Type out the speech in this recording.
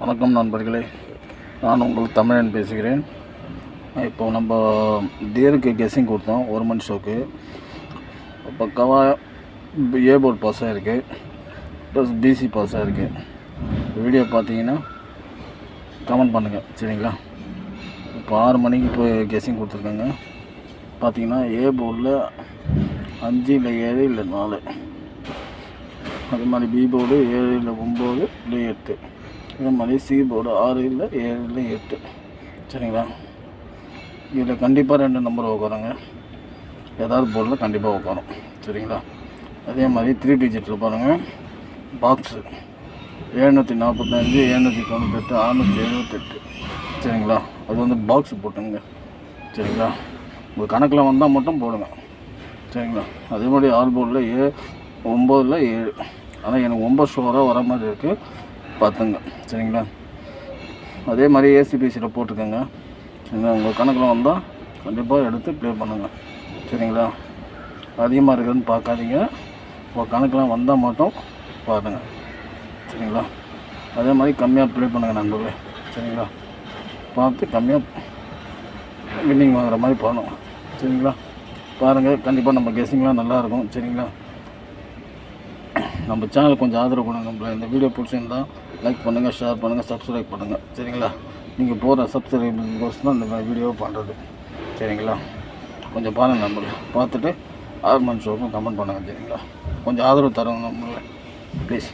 வணக்கம் நண்பர்களே, நான் உங்கள் தமிழன் பேசுகிறேன். இப்போ நம்ம டியருக்கு கெஸ்ஸிங் கொடுத்தோம் 1 மணி ஷோக்கு. பக்காவாக ஏ போர்ட் பாஸ் ஆகிருக்கு, ப்ளஸ் பிசி பாஸ் ஆகிருக்கு. வீடியோ பார்த்தீங்கன்னா கமெண்ட் பண்ணுங்கள், சரிங்களா? இப்போ 6 மணிக்கு இப்போ கெஸ்ஸிங் கொடுத்துருக்காங்க. பார்த்தீங்கன்னா ஏ போர்டில் 5 இல்லை 7 இல்லை 4, அதே மாதிரி பி போர்டு 7 இல்லை 9 இல்லை 8, இதே மாதிரி சி போர்டு 6 இல்லை 7 இல்லை 8, சரிங்களா? இதில் கண்டிப்பாக 2 நம்பர் உட்காருங்க, ஏதாவது போர்டில் கண்டிப்பாக உட்காரும், சரிங்களா? அதே மாதிரி 3 டிஜிட்டில் பாருங்கள், பாக்ஸு 745, 798, 678, சரிங்களா? அது வந்து பாக்ஸு போட்டுங்க, சரிங்களா? உங்கள் கணக்கில் வந்தால் மட்டும் போடுங்க, சரிங்களா? அதே மாதிரி ஆல் போர்டில் 9 7, ஆனால் எனக்கு 9 ஷோராக வர மாதிரி இருக்குது, பார்த்துங்க, சரிங்களா? அதே மாதிரி ஏசிபிசியில் போட்டுக்கோங்க, சரிங்களா? உங்கள் கணக்கில் வந்தால் கண்டிப்பாக எடுத்து ப்ளே பண்ணுங்கள், சரிங்களா? அதிகமாக இருக்குதுன்னு பார்க்காதீங்க, உங்கள் கணக்கெலாம் வந்தால் மட்டும் பாருங்கள், சரிங்களா? அதே மாதிரி கம்மியாக ப்ளே பண்ணுங்கள் நண்பர்களே, சரிங்களா? பார்த்து கம்மியாக வின்னிங் வாங்குற மாதிரி பண்ணணும், சரிங்களா? பாருங்கள், கண்டிப்பாக நம்ம கெஸ்ஸிங்லாம் நல்லாயிருக்கும், சரிங்களா? நம்ம சேனல் கொஞ்சம் ஆதரவு கொடுங்க. நம்மள இந்த வீடியோ பிடிச்சிருந்தால் லைக் பண்ணுங்கள், ஷேர் பண்ணுங்கள், சப்ஸ்கிரைப் பண்ணுங்கள், சரிங்களா? நீங்கள் போகிற சப்ஸ்கிரைபர்ஸ் தான் இந்த வீடியோவை பண்ணுறது, சரிங்களா? கொஞ்சம் பாருங்கள் நம்மளை பார்த்துட்டு 6 மணி ஷோக்கும் கமெண்ட் பண்ணுங்கள், சரிங்களா? கொஞ்சம் ஆதரவு தரணும் நம்மளை, ப்ளீஸ்.